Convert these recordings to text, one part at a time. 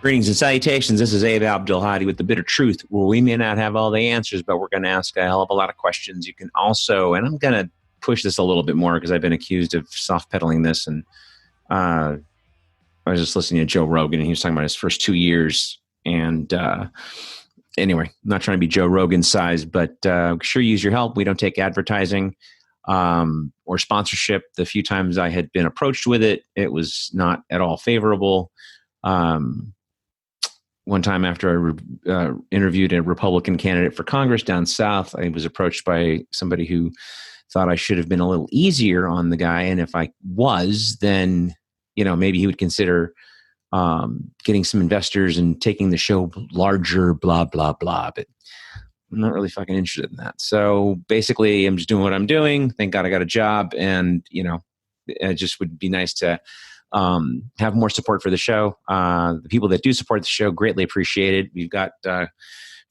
Greetings and salutations. This is Abdelhadi with The Bitter Truth, where we may not have all the answers, but we're going to ask a hell of a lot of questions. You can also, and I'm going to push this a little bit more because I've been accused of soft-pedaling this. And I was just listening to Joe Rogan, and he was talking about his first 2 years. And anyway, I'm not trying to be Joe Rogan size, but sure use your help. We don't take advertising or sponsorship. The few times I had been approached with it, it was not at all favorable. One time after I interviewed a Republican candidate for Congress down south, I was approached by somebody who thought I should have been a little easier on the guy. And if I was, then, maybe he would consider getting some investors and taking the show larger, blah, blah, blah. But I'm not really fucking interested in that. So basically, I'm just doing what I'm doing. Thank God I got a job. And, it just would be nice to have more support for the show. The people that do support the show, greatly appreciated. We've got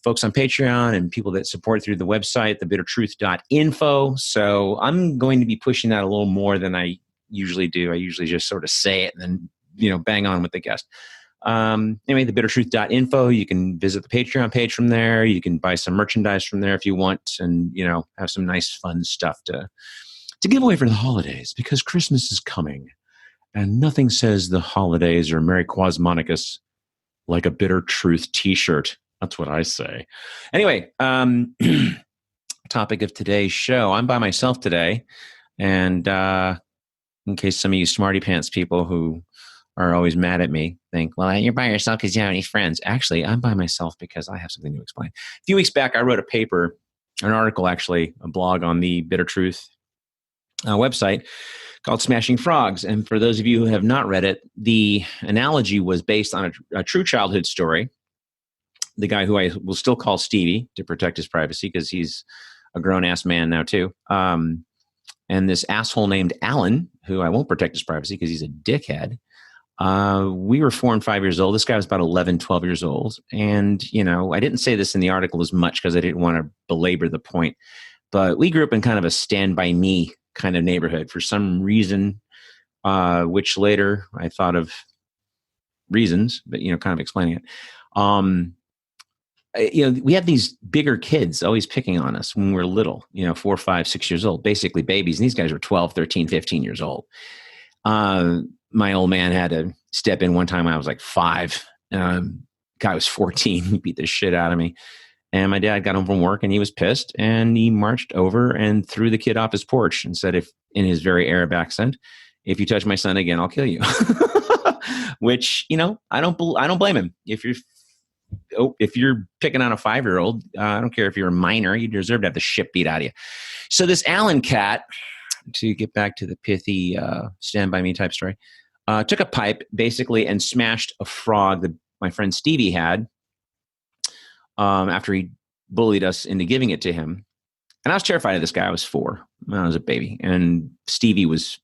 folks on Patreon and people that support through the website, thebittertruth.info. So I'm going to be pushing that a little more than I usually do. I usually just sort of say it and then, bang on with the guest. Anyway, thebittertruth.info. You can visit the Patreon page from there. You can buy some merchandise from there if you want, and, have some nice, fun stuff to give away for the holidays, because Christmas is coming. And nothing says the holidays or Merry Quasmonicus like a Bitter Truth t-shirt. That's what I say. Anyway, topic of today's show. I'm by myself today. And in case some of you smarty pants people who are always mad at me think, well, you're by yourself because you don't have any friends. Actually, I'm by myself because I have something to explain. A few weeks back, I wrote a paper, an article actually, a blog on the Bitter Truth website called Smashing Frogs. And for those of you who have not read it, the analogy was based on a true childhood story. The guy who I will still call Stevie to protect his privacy because he's a grown-ass man now too. And this asshole named Alan, who I won't protect his privacy because he's a dickhead. We were 4 and 5 years old. This guy was about 11, 12 years old. And, I didn't say this in the article as much because I didn't want to belabor the point. But we grew up in kind of a Stand By Me kind of neighborhood for some reason, which later I thought of reasons, but, kind of explaining it. We had these bigger kids always picking on us when we were little, 4, 5, 6 years old, basically babies. And these guys were 12, 13, 15 years old. My old man had to step in one time when I was like 5. Guy was 14. He beat the shit out of me. And my dad got home from work and he was pissed, and he marched over and threw the kid off his porch and said, in his very Arab accent, "If you touch my son again, I'll kill you." Which, I don't blame him. If you're picking on a 5-year-old, I don't care if you're a minor, you deserve to have the shit beat out of you. So this Allen cat, to get back to the pithy Stand By Me type story, took a pipe basically and smashed a frog that my friend Stevie had. After he bullied us into giving it to him. And I was terrified of this guy. I was 4 when I was a baby. And Stevie was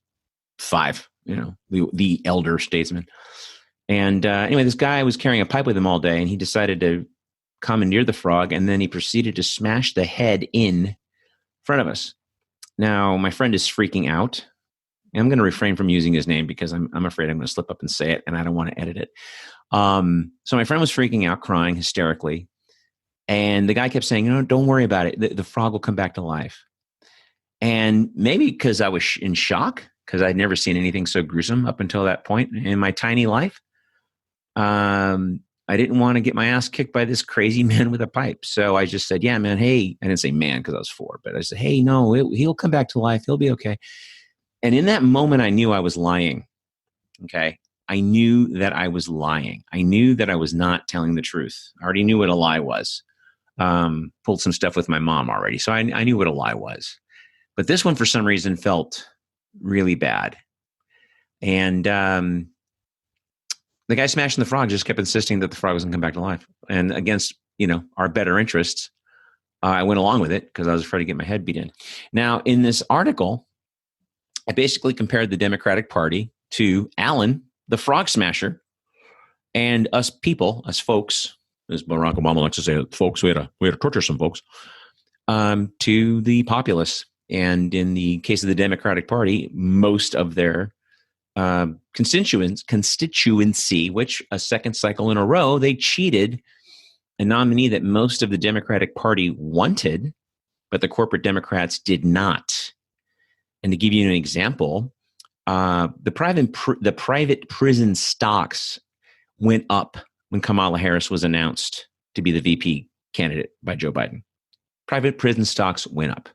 5, the elder statesman. And anyway, this guy was carrying a pipe with him all day, and he decided to commandeer the frog, and then he proceeded to smash the head in front of us. Now, my friend is freaking out. And I'm going to refrain from using his name because I'm afraid I'm going to slip up and say it, and I don't want to edit it. So my friend was freaking out, crying hysterically. And the guy kept saying, don't worry about it. The frog will come back to life. And maybe because I was in shock, because I'd never seen anything so gruesome up until that point in my tiny life, I didn't want to get my ass kicked by this crazy man with a pipe. So I just said, yeah, man, hey. I didn't say man because I was 4, but I said, hey, no, he'll come back to life. He'll be okay. And in that moment, I knew I was lying. Okay. I knew that I was lying. I knew that I was not telling the truth. I already knew what a lie was. Pulled some stuff with my mom already. So I knew what a lie was. But this one, for some reason, felt really bad. And the guy smashing the frog just kept insisting that the frog was going to come back to life. And against, our better interests, I went along with it because I was afraid to get my head beat in. Now, in this article, I basically compared the Democratic Party to Alan, the frog smasher, and us people, us folks, as Barack Obama likes to say, folks, we had to torture some folks, to the populace. And in the case of the Democratic Party, most of their constituency, which a second cycle in a row, they cheated a nominee that most of the Democratic Party wanted, but the corporate Democrats did not. And to give you an example, the private prison stocks went up when Kamala Harris was announced to be the VP candidate by Joe Biden. Private prison stocks went up.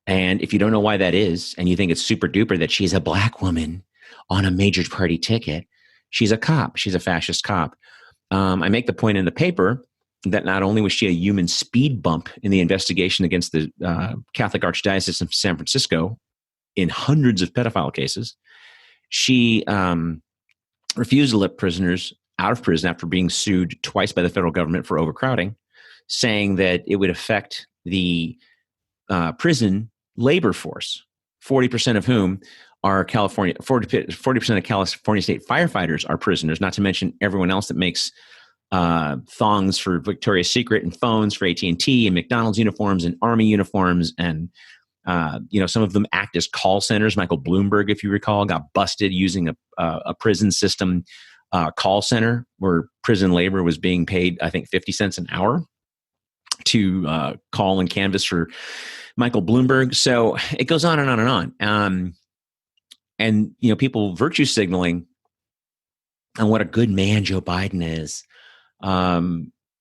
And if you don't know why that is, and you think it's super duper that she's a black woman on a major party ticket, she's a cop. She's a fascist cop. I make the point in the paper that not only was she a human speed bump in the investigation against the Catholic Archdiocese of San Francisco in hundreds of pedophile cases, she refused to let prisoners out of prison after being sued twice by the federal government for overcrowding, saying that it would affect the prison labor force, 40% of whom are California, 40% of California state firefighters are prisoners, not to mention everyone else that makes thongs for Victoria's Secret and phones for AT&T and McDonald's uniforms and Army uniforms. And, some of them act as call centers. Michael Bloomberg, if you recall, got busted using a prison system call center where prison labor was being paid, I think, 50 cents an hour to call and canvass for Michael Bloomberg. So it goes on and on and on. And people virtue signaling on what a good man Joe Biden is.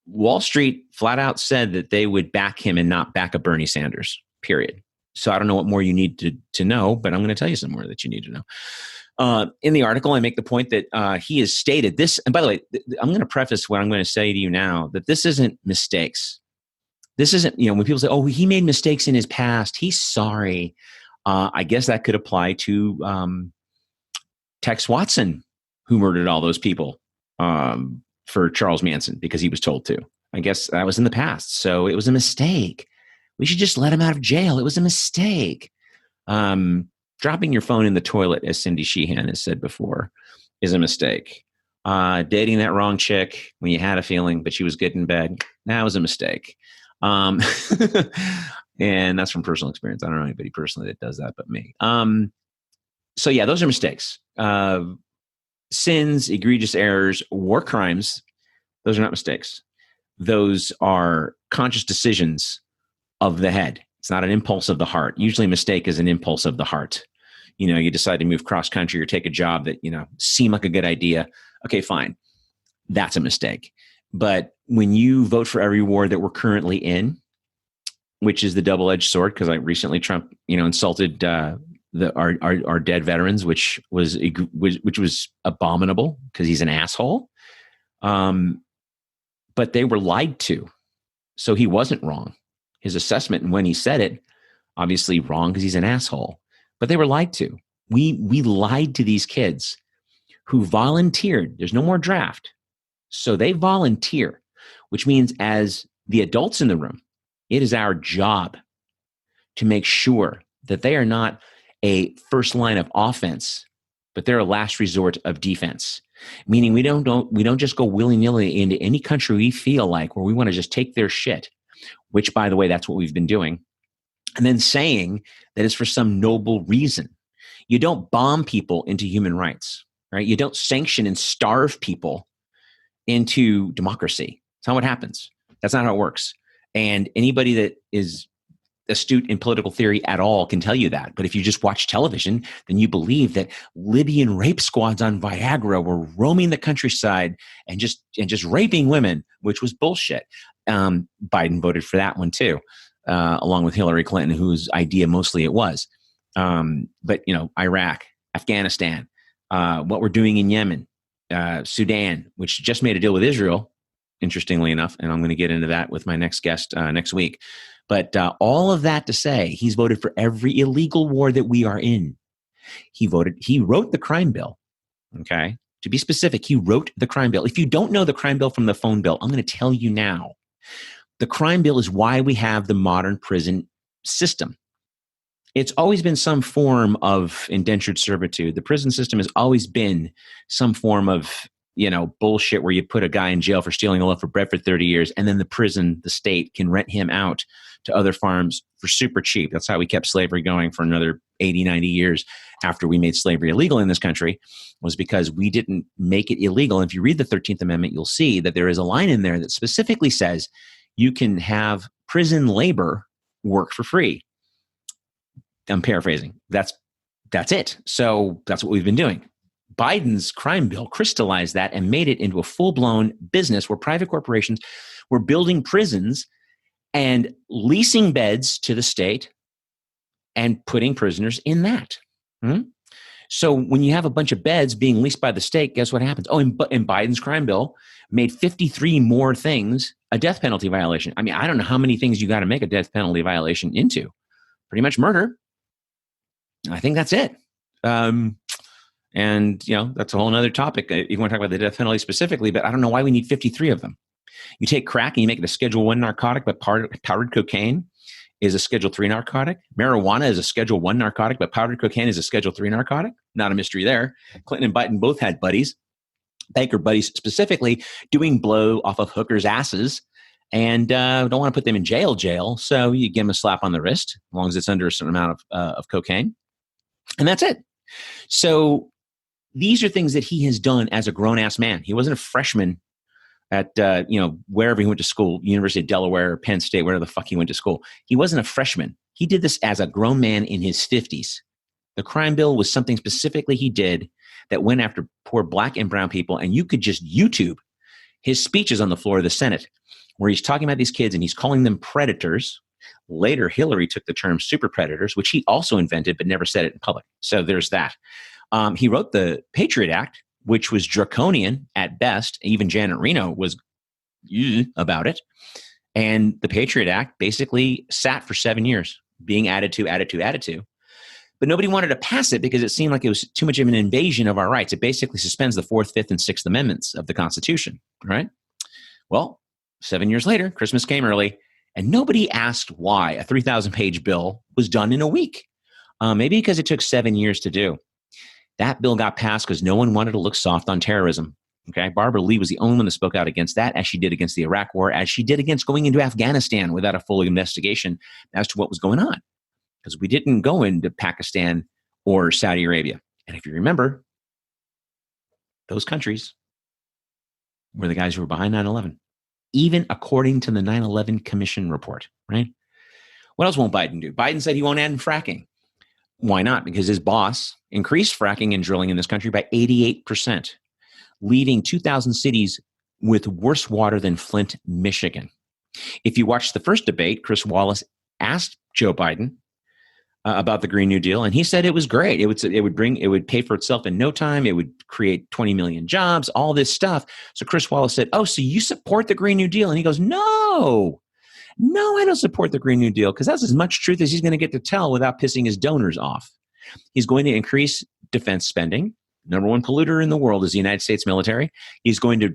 Wall Street flat out said that they would back him and not back a Bernie Sanders, period. So I don't know what more you need to know, but I'm going to tell you some more that you need to know. In the article, I make the point that he has stated this. And by the way, I'm going to preface what I'm going to say to you now, that this isn't mistakes. This isn't, when people say, oh, he made mistakes in his past, he's sorry. I guess that could apply to Tex Watson, who murdered all those people for Charles Manson because he was told to. I guess that was in the past. So it was a mistake. We should just let him out of jail. It was a mistake. Dropping your phone in the toilet, as Cindy Sheehan has said before, is a mistake. Dating that wrong chick when you had a feeling, but she was good in bed, that was a mistake. And that's from personal experience. I don't know anybody personally that does that but me. So yeah, those are mistakes. Sins, egregious errors, war crimes, those are not mistakes. Those are conscious decisions of the head. It's not an impulse of the heart. Usually a mistake is an impulse of the heart. You decide to move cross country or take a job that, seem like a good idea. Okay, fine. That's a mistake. But when you vote for every war that we're currently in, which is the double-edged sword, because recently Trump, insulted our dead veterans, which was abominable because he's an asshole. But they were lied to, so he wasn't wrong. His assessment and when he said it, obviously wrong because he's an asshole. But they were lied to. We lied to these kids who volunteered. There's no more draft. So they volunteer, which means as the adults in the room, it is our job to make sure that they are not a first line of offense, but they're a last resort of defense. Meaning we don't just go willy-nilly into any country we feel like where we want to just take their shit, which, by the way, that's what we've been doing. And then saying that it's for some noble reason. You don't bomb people into human rights, right? You don't sanction and starve people into democracy. That's not what happens. That's not how it works. And anybody that is astute in political theory at all can tell you that. But if you just watch television, then you believe that Libyan rape squads on Viagra were roaming the countryside and just raping women, which was bullshit. Biden voted for that one too, along with Hillary Clinton, whose idea mostly it was. But Iraq, Afghanistan, what we're doing in Yemen, Sudan, which just made a deal with Israel, interestingly enough, and I'm going to get into that with my next guest next week. But all of that to say, he's voted for every illegal war that we are in. He wrote the crime bill. Okay. To be specific, he wrote the crime bill. If you don't know the crime bill from the phone bill, I'm going to tell you now. The crime bill is why we have the modern prison system. It's always been some form of indentured servitude. The prison system has always been some form of, bullshit where you put a guy in jail for stealing a loaf of bread for 30 years, and then the state can rent him out to other farms for super cheap. That's how we kept slavery going for another 80, 90 years after we made slavery illegal in this country, was because we didn't make it illegal. And if you read the 13th Amendment, you'll see that there is a line in there that specifically says you can have prison labor work for free. I'm paraphrasing. That's it. So that's what we've been doing. Biden's crime bill crystallized that and made it into a full-blown business where private corporations were building prisons and leasing beds to the state and putting prisoners in that. So when you have a bunch of beds being leased by the state, guess what happens? And Biden's crime bill made 53 more things a death penalty violation. I mean, I don't know how many things you got to make a death penalty violation into. Pretty much murder. I think that's it. And, that's a whole other topic. You want to talk about the death penalty specifically, but I don't know why we need 53 of them. You take crack and you make it a Schedule 1 narcotic, but powdered cocaine is a Schedule 3 narcotic. Marijuana is a Schedule 1 narcotic, but powdered cocaine is a Schedule 3 narcotic. Not a mystery there. Clinton and Biden both had buddies, banker buddies specifically, doing blow off of hookers' asses, and don't want to put them in jail. So you give them a slap on the wrist, as long as it's under a certain amount of cocaine. And that's it. So these are things that he has done as a grown-ass man. He wasn't a freshman at, wherever he went to school, University of Delaware, Penn State, wherever the fuck he went to school. He wasn't a freshman. He did this as a grown man in his 50s. The crime bill was something specifically he did that went after poor black and brown people. And you could just YouTube his speeches on the floor of the Senate, where he's talking about these kids and he's calling them predators. Later, Hillary took the term super predators, which he also invented, but never said it in public. So there's that. He wrote the Patriot Act, which was draconian at best. Even Janet Reno was about it. And the Patriot Act basically sat for 7 years, being added to. But nobody wanted to pass it because it seemed like it was too much of an invasion of our rights. It basically suspends the 4th, 5th, and 6th Amendments of the Constitution, right? Well, 7 years later, Christmas came early, and nobody asked why a 3,000-page bill was done in a week. Maybe because it took 7 years to do. That bill got passed because no one wanted to look soft on terrorism. Okay, Barbara Lee was the only one that spoke out against that, as she did against the Iraq War, as she did against going into Afghanistan without a full investigation as to what was going on. Because we didn't go into Pakistan or Saudi Arabia. And if you remember, those countries were the guys who were behind 9/11, even according to the 9/11 Commission report, right? What else won't Biden do? Biden said he won't end fracking. Why not? Because his boss increased fracking and drilling in this country by 88%, leaving 2,000 cities with worse water than Flint, Michigan. If you watch the first debate, Chris Wallace asked Joe Biden about the Green New Deal, and he said it was great. It would pay for itself in no time. It would create 20 million jobs, all this stuff. So Chris Wallace said, "Oh, so you support the Green New Deal?" And he goes, No, I don't support the Green New Deal, because that's as much truth as he's going to get to tell without pissing his donors off. He's going to increase defense spending. Number one polluter in the world is the United States military. He's going to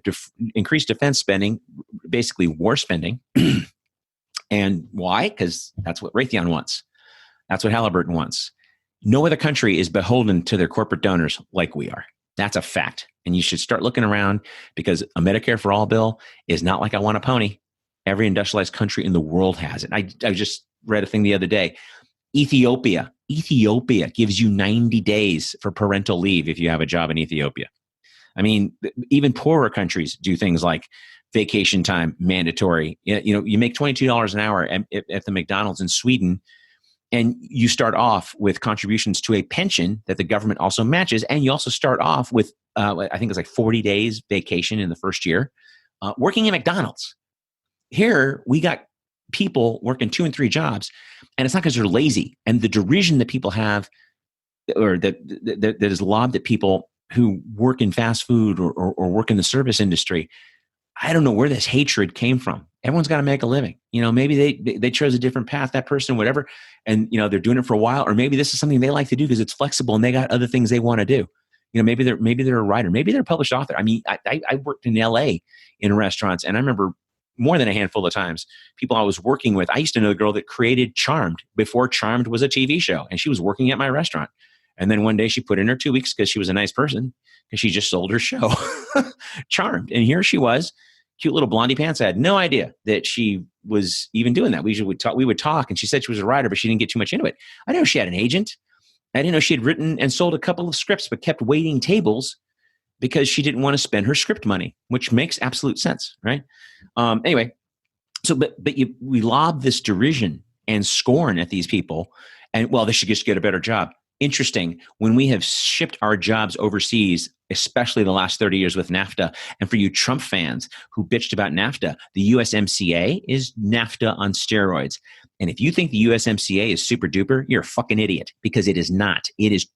increase defense spending, basically war spending. And why? Because that's what Raytheon wants. That's what Halliburton wants. No other country is beholden to their corporate donors like we are. That's a fact. And you should start looking around, because a Medicare for all bill is not like I want a pony. Every industrialized country in the world has it. I just read a thing the other day. Ethiopia gives you 90 days for parental leave if you have a job in Ethiopia. I mean, even poorer countries do things like vacation time mandatory. You make $22 an hour at the McDonald's in Sweden, and you start off with contributions to a pension that the government also matches, and you also start off with, I think it's like 40 days vacation in the first year, working at McDonald's. Here, we got people working 2 and 3 jobs, and it's not because they're lazy. And the derision that people have, or that is lobbed at people who work in fast food or work in the service industry, I don't know where this hatred came from. Everyone's got to make a living. Maybe they chose a different path, that person, whatever, and they're doing it for a while, or maybe this is something they like to do because it's flexible and they got other things they want to do. Maybe they're a writer, maybe they're a published author. I mean, I worked in LA in restaurants, and I remember more than a handful of times, people I was working with. I used to know a girl that created Charmed before Charmed was a TV show, and she was working at my restaurant. And then one day she put in her 2 weeks because she was a nice person, because she just sold her show. Charmed. And here she was, cute little blondie pants. I had no idea that she was even doing that. We would talk, and she said she was a writer, but she didn't get too much into it. I didn't know she had an agent. I didn't know she had written and sold a couple of scripts, but kept waiting tables because she didn't want to spend her script money, which makes absolute sense, right? Anyway, we lob this derision and scorn at these people, and well, they should just get a better job. Interesting, when we have shipped our jobs overseas, especially the last 30 years with NAFTA, and for you Trump fans who bitched about NAFTA, the USMCA is NAFTA on steroids. And if you think the USMCA is super duper, you're a fucking idiot, because it is not. It is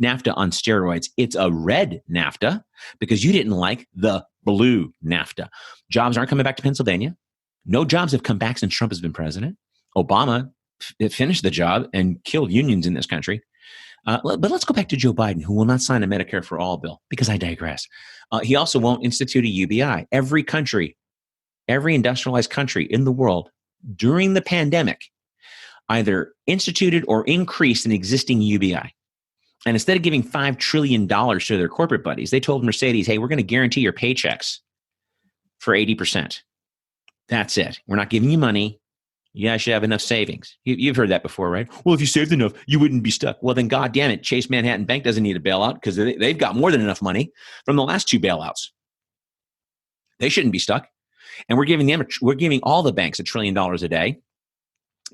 NAFTA on steroids. It's a red NAFTA because you didn't like the blue NAFTA. Jobs aren't coming back to Pennsylvania. No jobs have come back since Trump has been president. Obama finished the job and killed unions in this country. But let's go back to Joe Biden, who will not sign a Medicare for All bill, because I digress. He also won't institute a UBI. Every country, every industrialized country in the world during the pandemic either instituted or increased an existing UBI. And instead of giving $5 trillion to their corporate buddies, they told Mercedes, hey, we're going to guarantee your paychecks for 80%. That's it. We're not giving you money. You guys should have enough savings. You've heard that before, right? Well, if you saved enough, you wouldn't be stuck. Well, then, God damn it, Chase Manhattan Bank doesn't need a bailout because they've got more than enough money from the last two bailouts. They shouldn't be stuck. And we're giving all the banks $1 trillion a day.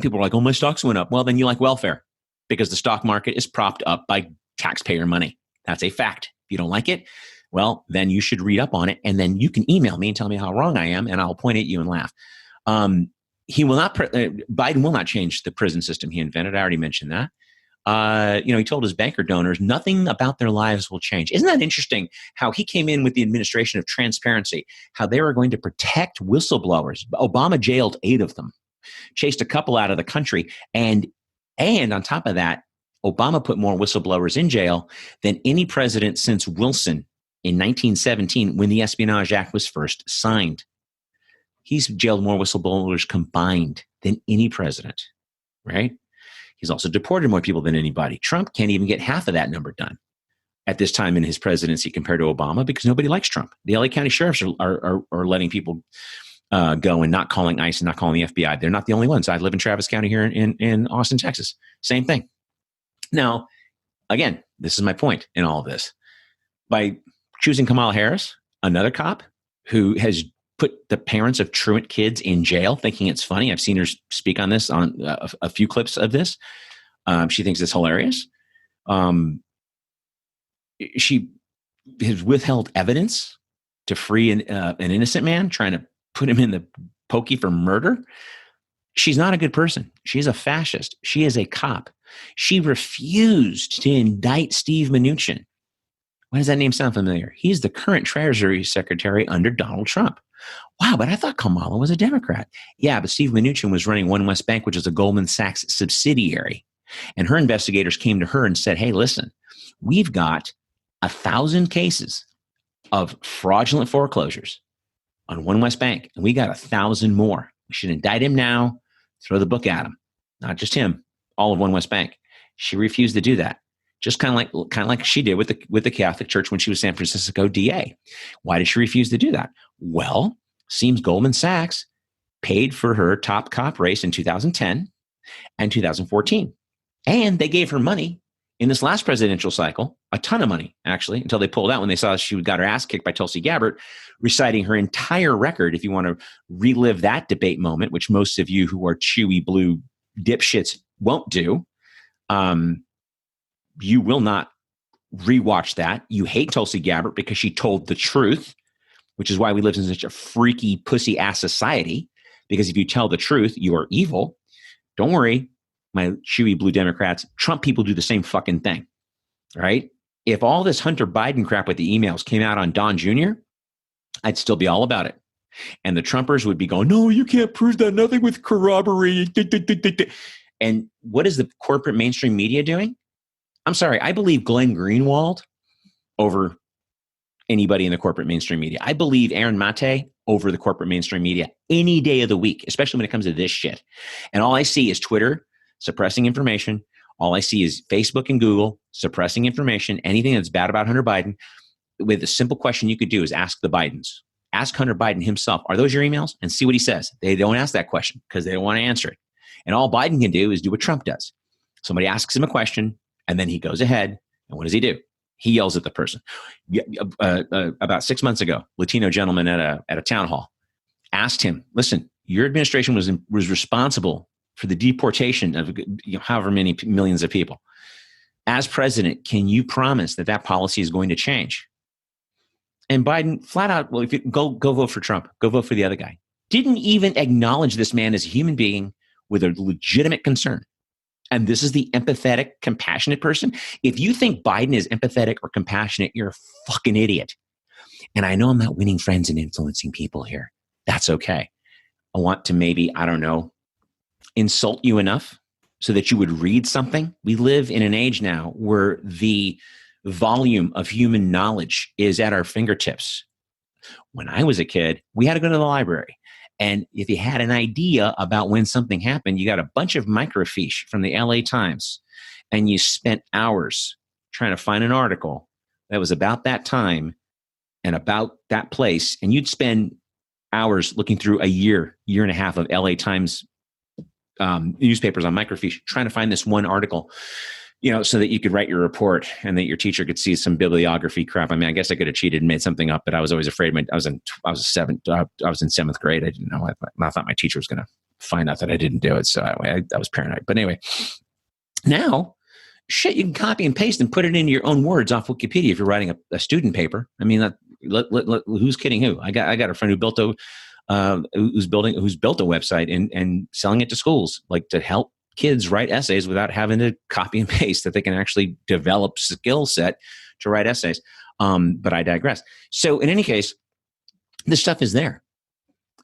People are like, oh, my stocks went up. Well, then you like welfare, because the stock market is propped up by taxpayer money. That's a fact. If you don't like it, well, then you should read up on it. And then you can email me and tell me how wrong I am, and I'll point at you and laugh. Biden will not change the prison system he invented. I already mentioned that. He told his banker donors nothing about their lives will change. Isn't that interesting how he came in with the administration of transparency, how they were going to protect whistleblowers. Obama jailed 8 of them, chased a couple out of the country. And on top of that, Obama put more whistleblowers in jail than any president since Wilson in 1917, when the Espionage Act was first signed. He's jailed more whistleblowers combined than any president, right? He's also deported more people than anybody. Trump can't even get half of that number done at this time in his presidency compared to Obama, because nobody likes Trump. The LA County sheriffs are letting people go and not calling ICE and not calling the FBI. They're not the only ones. I live in Travis County here in Austin, Texas. Same thing. Now, again, this is my point in all of this. By choosing Kamala Harris, another cop who has put the parents of truant kids in jail, thinking it's funny. I've seen her speak on this on a few clips of this. She thinks it's hilarious. She has withheld evidence to free an innocent man, trying to put him in the pokey for murder. She's not a good person. She's a fascist. She is a cop. She refused to indict Steve Mnuchin. Why does that name sound familiar? He's the current Treasury Secretary under Donald Trump. Wow, but I thought Kamala was a Democrat. Yeah, but Steve Mnuchin was running One West Bank, which is a Goldman Sachs subsidiary. And her investigators came to her and said, hey, listen, we've got 1,000 cases of fraudulent foreclosures on One West Bank, and we got 1,000 more. We should indict him now, throw the book at him. Not just him, all of One West Bank. She refused to do that. Just kind of like she did with the Catholic Church when she was San Francisco DA. Why did she refuse to do that? Well, seems Goldman Sachs paid for her top cop race in 2010 and 2014. And they gave her money in this last presidential cycle, a ton of money, actually, until they pulled out when they saw she got her ass kicked by Tulsi Gabbard, reciting her entire record. If you want to relive that debate moment, which most of you who are chewy blue dipshits won't do, you will not rewatch that. You hate Tulsi Gabbard because she told the truth, which is why we live in such a freaky pussy ass society. Because if you tell the truth, you are evil. Don't worry, my chewy blue Democrats, Trump people do the same fucking thing, right? If all this Hunter Biden crap with the emails came out on Don Jr., I'd still be all about it. And the Trumpers would be going, no, you can't prove that. Nothing with corroborate. And what is the corporate mainstream media doing? I'm sorry, I believe Glenn Greenwald over anybody in the corporate mainstream media. I believe Aaron Mate over the corporate mainstream media any day of the week, especially when it comes to this shit. And all I see is Twitter suppressing information, All I see is Facebook and Google suppressing information, anything that's bad about Hunter Biden. With a simple question you could do is ask the Bidens. Ask Hunter Biden himself, are those your emails? And see what he says. They don't ask that question because they don't want to answer it. And all Biden can do is do what Trump does. Somebody asks him a question, and then he goes ahead, and what does he do? He yells at the person. About 6 months ago, Latino gentleman at a town hall asked him, listen, your administration was responsible for the deportation of however many millions of people. As president, can you promise that policy is going to change? And Biden flat out, well, if you go vote for Trump, go vote for the other guy. Didn't even acknowledge this man as a human being with a legitimate concern. And this is the empathetic, compassionate person. If you think Biden is empathetic or compassionate, you're a fucking idiot. And I know I'm not winning friends and influencing people here. That's okay. I want to maybe, I don't know, insult you enough so that you would read something. We live in an age now where the volume of human knowledge is at our fingertips. When I was a kid, we had to go to the library. And if you had an idea about when something happened, you got a bunch of microfiche from the LA Times, and you spent hours trying to find an article that was about that time and about that place. And you'd spend hours looking through a year and a half of LA Times newspapers on microfiche, trying to find this one article, so that you could write your report and that your teacher could see some bibliography crap. I mean, I guess I could have cheated and made something up, but I was always afraid. I was in seventh grade. I didn't know. I thought my teacher was going to find out that I didn't do it. So I was paranoid. But anyway, now, shit, you can copy and paste and put it into your own words off Wikipedia if you're writing a student paper. I mean, who's kidding who? I got a friend who built who's built a website and selling it to schools, like to help kids write essays without having to copy and paste, that they can actually develop skill set to write essays. But I digress. So in any case, this stuff is there.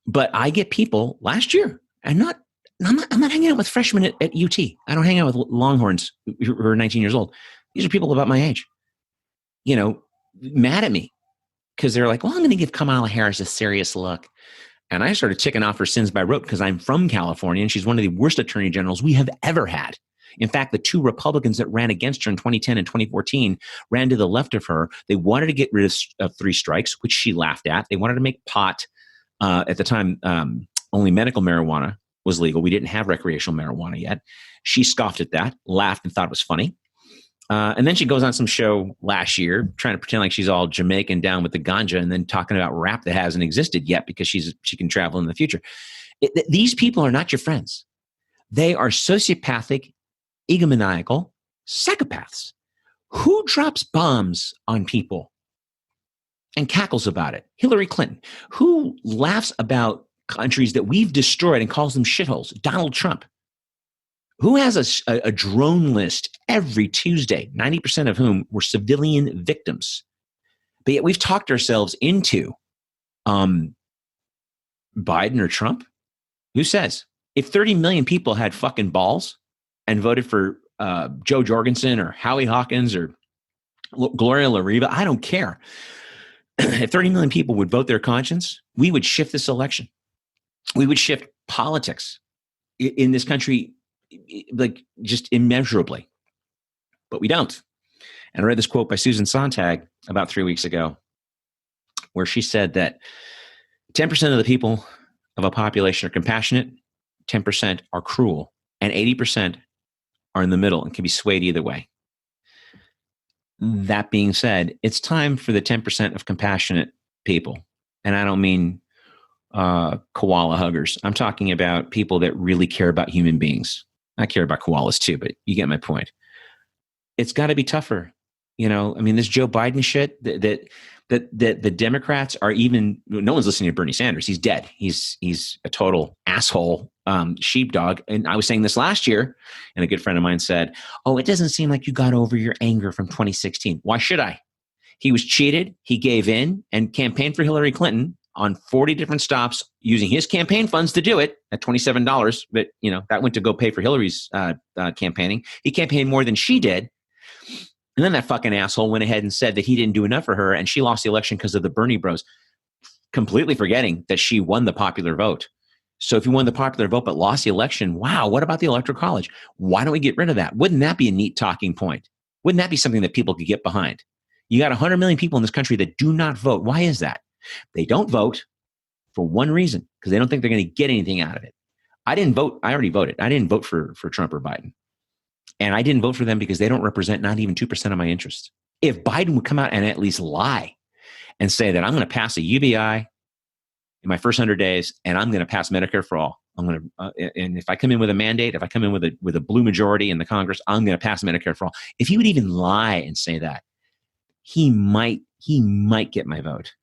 But I get people last year, and I'm not hanging out with freshmen at UT. I don't hang out with Longhorns who are 19 years old. These are people about my age, mad at me because they're like, well, I'm going to give Kamala Harris a serious look. And I started ticking off her sins by rote because I'm from California, and she's one of the worst attorney generals we have ever had. In fact, the two Republicans that ran against her in 2010 and 2014 ran to the left of her. They wanted to get rid of three strikes, which she laughed at. They wanted to make pot, at the time, only medical marijuana was legal. We didn't have recreational marijuana yet. She scoffed at that, laughed, and thought it was funny. And then she goes on some show last year trying to pretend like she's all Jamaican down with the ganja, and then talking about rap that hasn't existed yet because she can travel in the future. These people are not your friends. They are sociopathic, egomaniacal psychopaths. Who drops bombs on people and cackles about it? Hillary Clinton. Who laughs about countries that we've destroyed and calls them shitholes? Donald Trump. Who has a drone list every Tuesday, 90% of whom were civilian victims? But yet we've talked ourselves into Biden or Trump. Who says? If 30 million people had fucking balls and voted for Joe Jorgensen or Howie Hawkins or Gloria La Riva, I don't care. If 30 million people would vote their conscience, we would shift this election. We would shift politics in this country, like, just immeasurably, but we don't. And I read this quote by Susan Sontag about 3 weeks ago, where she said that 10% of the people of a population are compassionate, 10% are cruel, and 80% are in the middle and can be swayed either way. That being said, it's time for the 10% of compassionate people. And I don't mean koala huggers. I'm talking about people that really care about human beings. I care about koalas too, but you get my point. It's got to be tougher. This Joe Biden shit that the Democrats are even, no one's listening to Bernie Sanders. He's dead. He's a total asshole, sheepdog. And I was saying this last year, and a good friend of mine said, oh, it doesn't seem like you got over your anger from 2016. Why should I? He was cheated. He gave in and campaigned for Hillary Clinton on 40 different stops using his campaign funds to do it at $27. But, that went to go pay for Hillary's campaigning. He campaigned more than she did. And then that fucking asshole went ahead and said that he didn't do enough for her, and she lost the election because of the Bernie bros, completely forgetting that she won the popular vote. So if you won the popular vote but lost the election, wow, what about the Electoral College? Why don't we get rid of that? Wouldn't that be a neat talking point? Wouldn't that be something that people could get behind? You got 100 million people in this country that do not vote. Why is that? They don't vote for one reason, because they don't think they're going to get anything out of it. I didn't vote. I already voted. I didn't vote for Trump or Biden. And I didn't vote for them because they don't represent not even 2% of my interest. If Biden would come out and at least lie and say that I'm going to pass a UBI in my first 100 days, and I'm going to pass Medicare for all. I'm going to, and if I come in with a mandate, if I come in with a blue majority in the Congress, I'm going to pass Medicare for all. If he would even lie and say that, he might get my vote.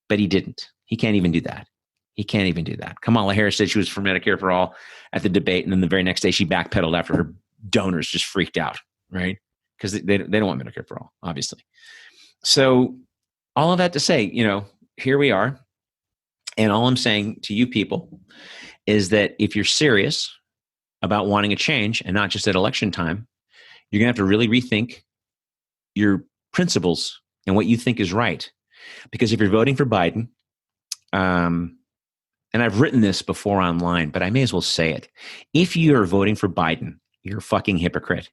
But he didn't. He can't even do that. He can't even do that. Kamala Harris said she was for Medicare for all at the debate, and then the very next day she backpedaled after her donors just freaked out, right? Because they don't want Medicare for all, obviously. So all of that to say, here we are. And all I'm saying to you people is that if you're serious about wanting a change, and not just at election time, you're going to have to really rethink your principles and what you think is right. Because if you're voting for Biden, and I've written this before online, but I may as well say it. If you're voting for Biden, you're a fucking hypocrite.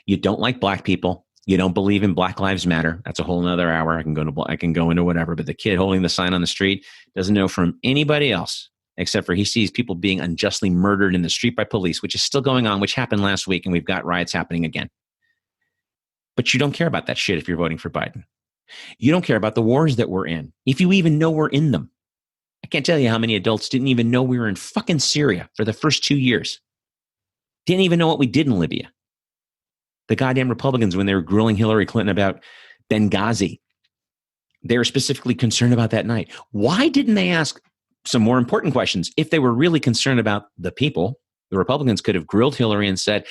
You don't like black people. You don't believe in Black Lives Matter. That's a whole nother hour. I can go into whatever. But the kid holding the sign on the street doesn't know from anybody else, except for he sees people being unjustly murdered in the street by police, which is still going on, which happened last week, and we've got riots happening again. But you don't care about that shit if you're voting for Biden. You don't care about the wars that we're in, if you even know we're in them. I can't tell you how many adults didn't even know we were in fucking Syria for the first 2 years. Didn't even know what we did in Libya. The goddamn Republicans, when they were grilling Hillary Clinton about Benghazi, they were specifically concerned about that night. Why didn't they ask some more important questions? If they were really concerned about the people, the Republicans could have grilled Hillary and said,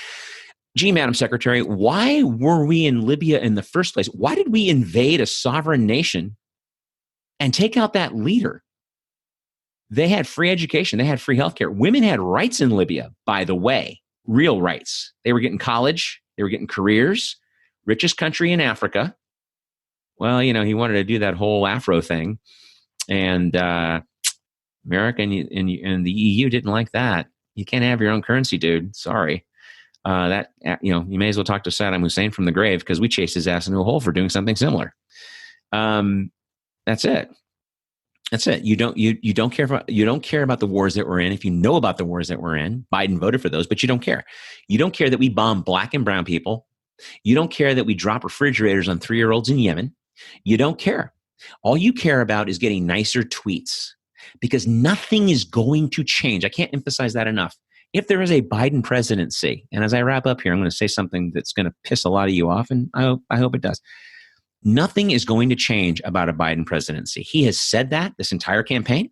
gee, Madam Secretary, why were we in Libya in the first place? Why did we invade a sovereign nation and take out that leader? They had free education. They had free healthcare. Women had rights in Libya, by the way, real rights. They were getting college. They were getting careers. Richest country in Africa. Well, he wanted to do that whole Afro thing. And America and the EU didn't like that. You can't have your own currency, dude. Sorry. You may as well talk to Saddam Hussein from the grave, because we chased his ass into a hole for doing something similar. That's it. That's it. You don't care about the wars that we're in. If you know about the wars that we're in, Biden voted for those, but you don't care. You don't care that we bomb black and brown people. You don't care that we drop refrigerators on 3-year-olds in Yemen. You don't care. All you care about is getting nicer tweets, because nothing is going to change. I can't emphasize that enough. If there is a Biden presidency, and as I wrap up here, I'm going to say something that's going to piss a lot of you off, and I hope it does. Nothing is going to change about a Biden presidency. He has said that this entire campaign.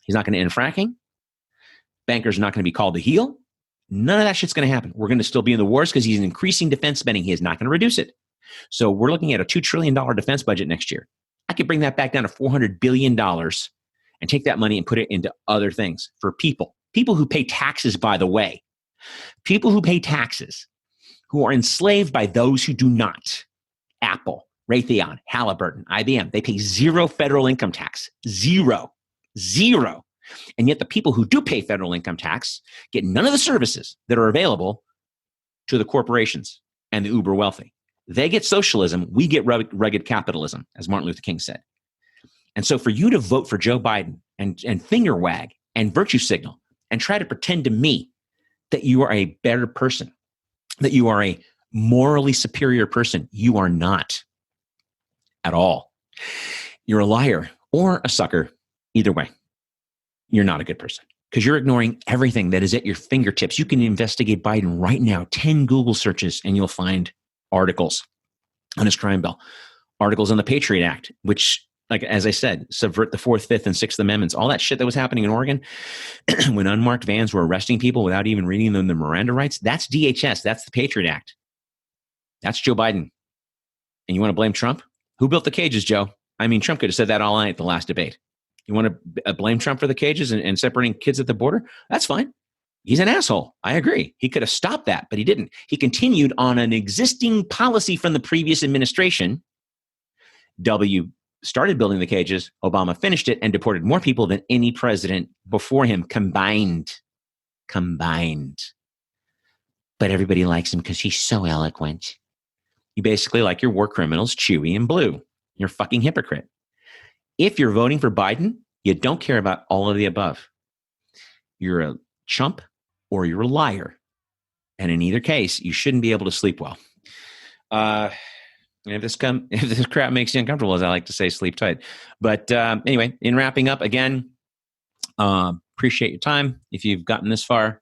He's not going to end fracking. Bankers are not going to be called to heel. None of that shit's going to happen. We're going to still be in the wars because he's increasing defense spending. He is not going to reduce it. So we're looking at a $2 trillion defense budget next year. I could bring that back down to $400 billion and take that money and put it into other things for people. People who pay taxes, by the way. People who pay taxes, who are enslaved by those who do not. Apple, Raytheon, Halliburton, IBM, they pay zero federal income tax. Zero. And yet the people who do pay federal income tax get none of the services that are available to the corporations and the uber wealthy. They get socialism. We get rugged capitalism, as Martin Luther King said. And so for you to vote for Joe Biden and finger wag and virtue signal and try to pretend to me that you are a better person, that you are a morally superior person, you are not at all. You're a liar or a sucker. Either way, you're not a good person, because you're ignoring everything that is at your fingertips. You can investigate Biden right now, 10 Google searches, and you'll find articles on his crime bill, articles on the Patriot Act, which, like, as I said, subvert the 4th, 5th, and 6th Amendments, all that shit that was happening in Oregon when unmarked vans were arresting people without even reading them the Miranda rights. That's DHS. That's the Patriot Act. That's Joe Biden. And you want to blame Trump? Who built the cages, Joe? I mean, Trump could have said that all night at the last debate. You want to blame Trump for the cages and separating kids at the border? That's fine. He's an asshole. I agree. He could have stopped that, but he didn't. He continued on an existing policy from the previous administration, WC started building the cages, Obama finished it and deported more people than any president before him combined. But everybody likes him because he's so eloquent. You basically like your war criminals, chewy and blue. You're a fucking hypocrite. If you're voting for Biden, you don't care about all of the above. You're a chump or you're a liar. And in either case, you shouldn't be able to sleep well. If this crap makes you uncomfortable, as I like to say, sleep tight. But anyway, in wrapping up, again, appreciate your time if you've gotten this far.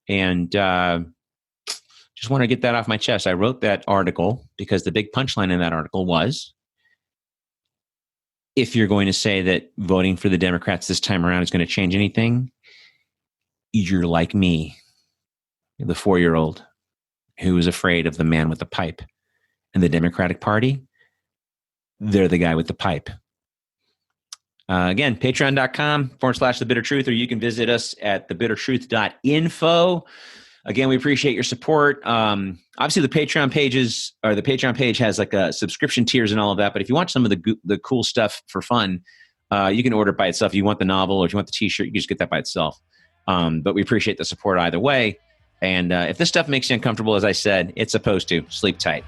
And just want to get that off my chest. I wrote that article because the big punchline in that article was, if you're going to say that voting for the Democrats this time around is going to change anything, you're like me, the 4-year-old who is afraid of the man with the pipe. And the Democratic Party, they're the guy with the pipe. Again, patreon.com/The Bitter Truth, or you can visit us at thebittertruth.info. Again, we appreciate your support. Obviously, the Patreon page has like a subscription tiers and all of that. But if you want some of the cool stuff for fun, you can order it by itself. If you want the novel or if you want the T-shirt, you can just get that by itself. But we appreciate the support either way. And if this stuff makes you uncomfortable, as I said, it's supposed to. Sleep tight.